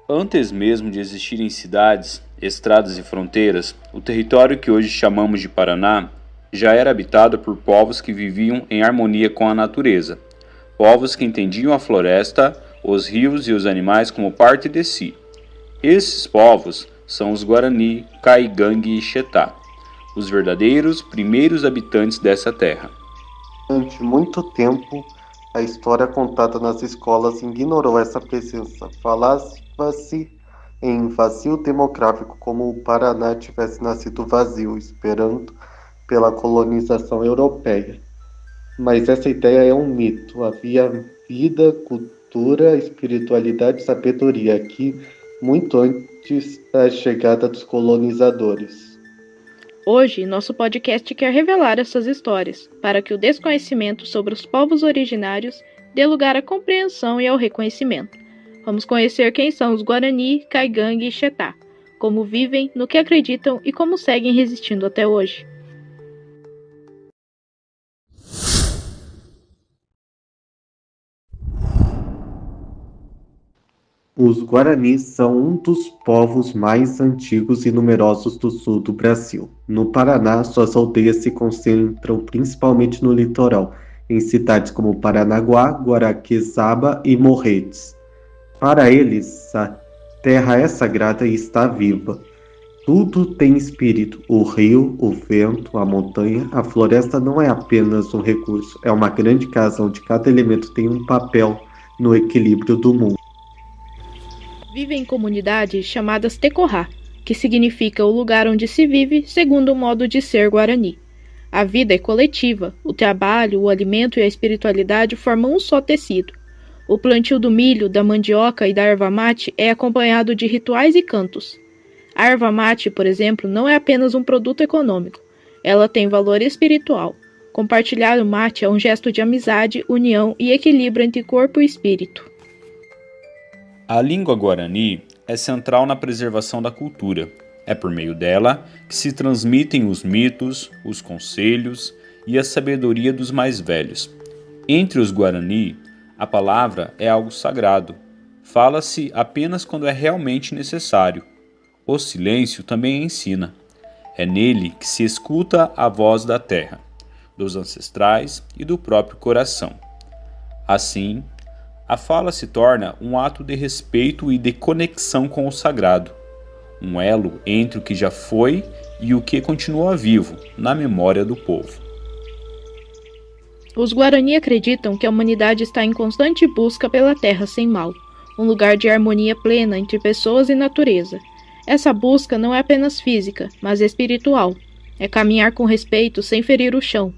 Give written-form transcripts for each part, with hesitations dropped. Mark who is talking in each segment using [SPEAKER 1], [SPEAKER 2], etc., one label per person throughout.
[SPEAKER 1] Antes mesmo de existirem cidades, estradas e fronteiras, o território que hoje chamamos de Paraná já era habitado por povos que viviam em harmonia com a natureza, povos que entendiam a floresta, os rios e os animais como parte de si. Esses povos são os Guarani, Caigangue e Xetá, os verdadeiros primeiros habitantes dessa terra.
[SPEAKER 2] Durante muito tempo, a história contada nas escolas ignorou essa presença. Falava-se em vazio demográfico, como o Paraná tivesse nascido vazio, esperando pela colonização europeia. Mas essa ideia é um mito. Havia vida, cultura, espiritualidade e sabedoria aqui muito antes da chegada dos colonizadores.
[SPEAKER 3] Hoje, nosso podcast quer revelar essas histórias, para que o desconhecimento sobre os povos originários dê lugar à compreensão e ao reconhecimento. Vamos conhecer quem são os Guarani, Caigangue e Xetá, como vivem, no que acreditam e como seguem resistindo até hoje.
[SPEAKER 2] Os Guaranis são um dos povos mais antigos e numerosos do sul do Brasil. No Paraná, suas aldeias se concentram principalmente no litoral, em cidades como Paranaguá, Guaraquezaba e Morretes. Para eles, a terra é sagrada e está viva. Tudo tem espírito: o rio, o vento, a montanha. A floresta não é apenas um recurso, é uma grande casa onde cada elemento tem um papel no equilíbrio do mundo.
[SPEAKER 3] Vivem em comunidades chamadas Tecorá, que significa o lugar onde se vive segundo o modo de ser Guarani. A vida é coletiva, o trabalho, o alimento e a espiritualidade formam um só tecido. O plantio do milho, da mandioca e da erva mate é acompanhado de rituais e cantos. A erva mate, por exemplo, não é apenas um produto econômico, ela tem valor espiritual. Compartilhar o mate é um gesto de amizade, união e equilíbrio entre corpo e espírito.
[SPEAKER 1] A língua guarani é central na preservação da cultura. É por meio dela que se transmitem os mitos, os conselhos e a sabedoria dos mais velhos. Entre os guarani, a palavra é algo sagrado. Fala-se apenas quando é realmente necessário. O silêncio também ensina. É nele que se escuta a voz da terra, dos ancestrais e do próprio coração. Assim, a fala se torna um ato de respeito e de conexão com o sagrado, um elo entre o que já foi e o que continua vivo na memória do povo.
[SPEAKER 3] Os Guarani acreditam que a humanidade está em constante busca pela terra sem mal, um lugar de harmonia plena entre pessoas e natureza. Essa busca não é apenas física, mas espiritual. É caminhar com respeito sem ferir o chão.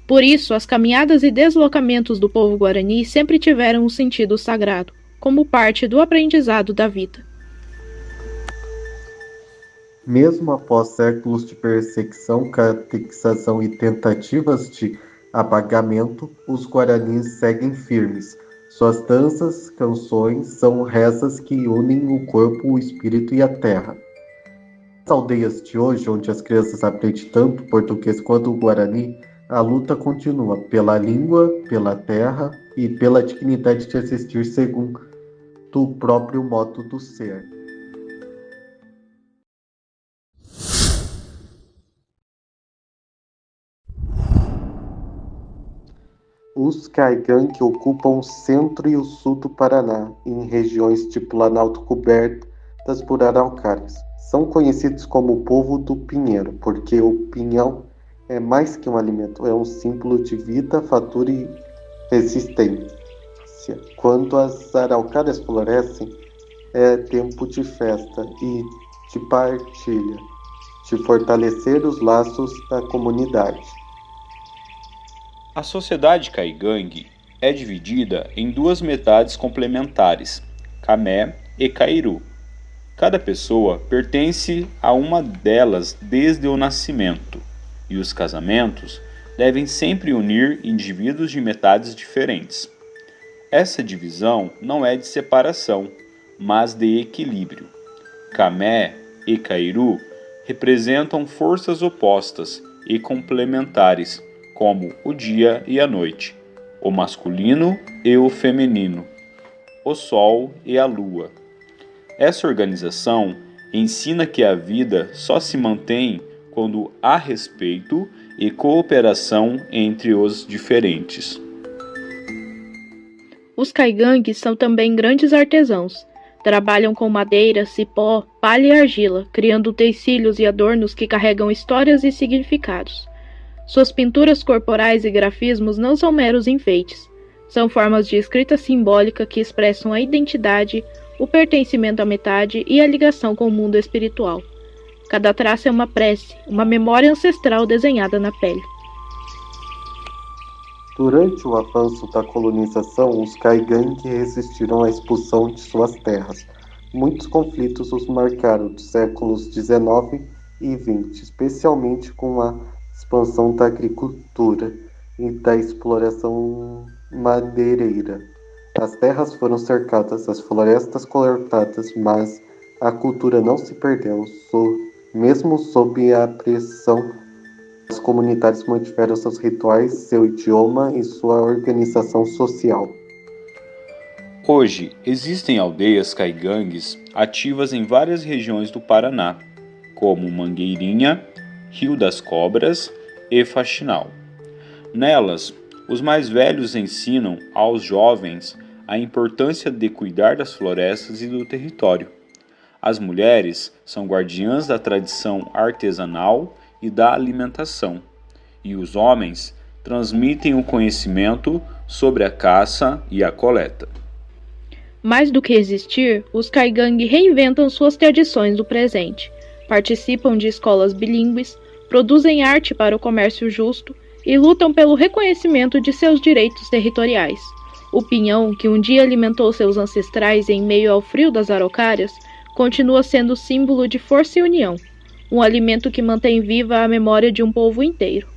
[SPEAKER 3] Por isso, as caminhadas e deslocamentos do povo Guarani sempre tiveram um sentido sagrado, como parte do aprendizado da vida.
[SPEAKER 2] Mesmo após séculos de perseguição, catequização e tentativas de apagamento, os guaranis seguem firmes. Suas danças, canções são rezas que unem o corpo, o espírito e a terra. Nas aldeias de hoje, onde as crianças aprendem tanto português quanto o guarani, a luta continua pela língua, pela terra e pela dignidade de existir segundo o próprio modo do ser. Os Caigangue ocupam o centro e o sul do Paraná, em regiões de Planalto cobertas por araucárias. São conhecidos como o povo do pinheiro, porque o pinhão é mais que um alimento, é um símbolo de vida, fartura e resistência. Quando as araucárias florescem, é tempo de festa e de partilha, de fortalecer os laços da comunidade.
[SPEAKER 1] A sociedade caigangue é dividida em duas metades complementares, Camé e Cairu. Cada pessoa pertence a uma delas desde o nascimento, e os casamentos devem sempre unir indivíduos de metades diferentes. Essa divisão não é de separação, mas de equilíbrio. Camé e Cairu representam forças opostas e complementares, como o dia e a noite, o masculino e o feminino, o sol e a lua. Essa organização ensina que a vida só se mantém quando há respeito e cooperação entre os diferentes.
[SPEAKER 3] Os caigangues são também grandes artesãos. Trabalham com madeira, cipó, palha e argila, criando utensílios e adornos que carregam histórias e significados. Suas pinturas corporais e grafismos não são meros enfeites. São formas de escrita simbólica que expressam a identidade, o pertencimento à metade e a ligação com o mundo espiritual. Cada traço é uma prece, uma memória ancestral desenhada na pele.
[SPEAKER 2] Durante o avanço da colonização, os caigangue resistiram à expulsão de suas terras. Muitos conflitos os marcaram dos séculos XIX e XX, especialmente com a expansão da agricultura e da exploração madeireira. As terras foram cercadas, as florestas cortadas, mas a cultura não se perdeu, mesmo sob a pressão. As comunidades mantiveram seus rituais, seu idioma e sua organização social.
[SPEAKER 1] Hoje, existem aldeias caigangues ativas em várias regiões do Paraná, como Mangueirinha, Rio das Cobras e Faxinal. Nelas, os mais velhos ensinam aos jovens a importância de cuidar das florestas e do território. As mulheres são guardiãs da tradição artesanal e da alimentação, e os homens transmitem o conhecimento sobre a caça e a coleta.
[SPEAKER 3] Mais do que existir, os caigangue reinventam suas tradições do presente, participam de escolas bilíngues, produzem arte para o comércio justo e lutam pelo reconhecimento de seus direitos territoriais. O pinhão, que um dia alimentou seus ancestrais em meio ao frio das araucárias, continua sendo símbolo de força e união, um alimento que mantém viva a memória de um povo inteiro.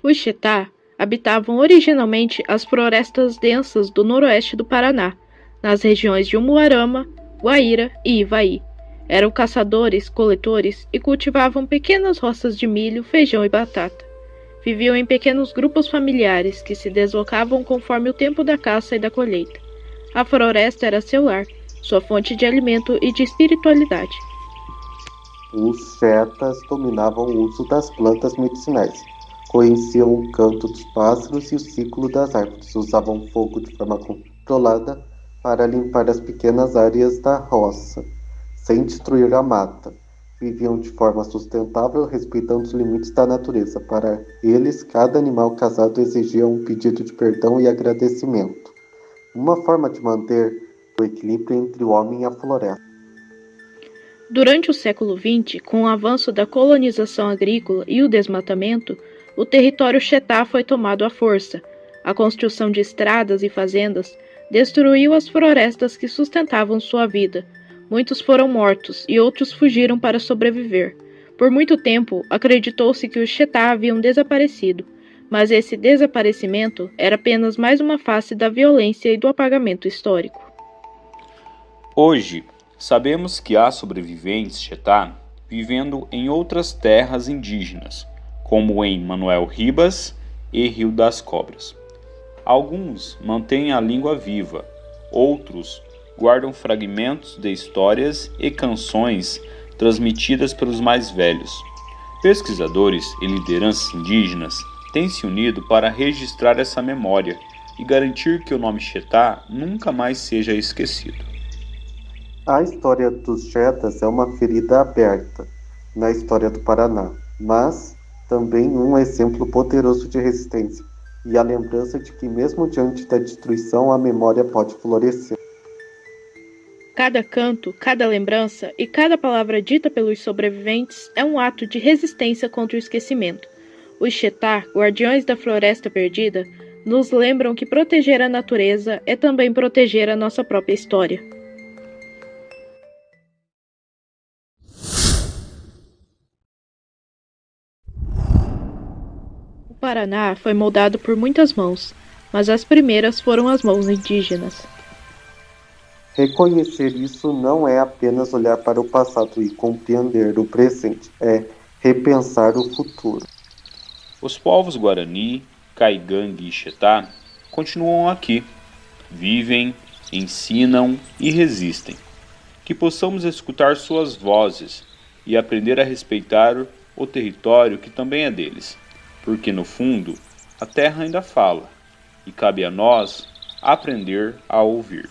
[SPEAKER 3] Os Chetá habitavam originalmente as florestas densas do noroeste do Paraná, nas regiões de Umuarama, Guaíra e Ivaí. Eram caçadores, coletores e cultivavam pequenas roças de milho, feijão e batata. Viviam em pequenos grupos familiares que se deslocavam conforme o tempo da caça e da colheita. A floresta era seu lar, sua fonte de alimento e de espiritualidade.
[SPEAKER 2] Os chetas dominavam o uso das plantas medicinais, conheciam o canto dos pássaros e o ciclo das árvores, usavam fogo de forma controlada para limpar as pequenas áreas da roça, sem destruir a mata. Viviam de forma sustentável, respeitando os limites da natureza. Para eles, cada animal casado exigia um pedido de perdão e agradecimento. Uma forma de manter o equilíbrio entre o homem e a floresta.
[SPEAKER 3] Durante o século XX, com o avanço da colonização agrícola e o desmatamento, o território Chetá foi tomado à força. A construção de estradas e fazendas destruiu as florestas que sustentavam sua vida. Muitos foram mortos e outros fugiram para sobreviver. Por muito tempo, acreditou-se que os Chetá haviam desaparecido, mas esse desaparecimento era apenas mais uma face da violência e do apagamento histórico.
[SPEAKER 1] Hoje, sabemos que há sobreviventes Chetá vivendo em outras terras indígenas, como em Manuel Ribas e Rio das Cobras. Alguns mantêm a língua viva, outros guardam fragmentos de histórias e canções transmitidas pelos mais velhos. Pesquisadores e lideranças indígenas têm se unido para registrar essa memória e garantir que o nome Chetá nunca mais seja esquecido.
[SPEAKER 2] A história dos chetas é uma ferida aberta na história do Paraná, mas também um exemplo poderoso de resistência e a lembrança de que mesmo diante da destruição a memória pode florescer.
[SPEAKER 3] Cada canto, cada lembrança e cada palavra dita pelos sobreviventes é um ato de resistência contra o esquecimento. Os Chetá, guardiões da floresta perdida, nos lembram que proteger a natureza é também proteger a nossa própria história. O Paraná foi moldado por muitas mãos, mas as primeiras foram as mãos indígenas.
[SPEAKER 2] Reconhecer isso não é apenas olhar para o passado e compreender o presente, é repensar o futuro.
[SPEAKER 1] Os povos Guarani, Caigangue e Xetá continuam aqui, vivem, ensinam e resistem. Que possamos escutar suas vozes e aprender a respeitar o território que também é deles, porque no fundo a terra ainda fala e cabe a nós aprender a ouvir.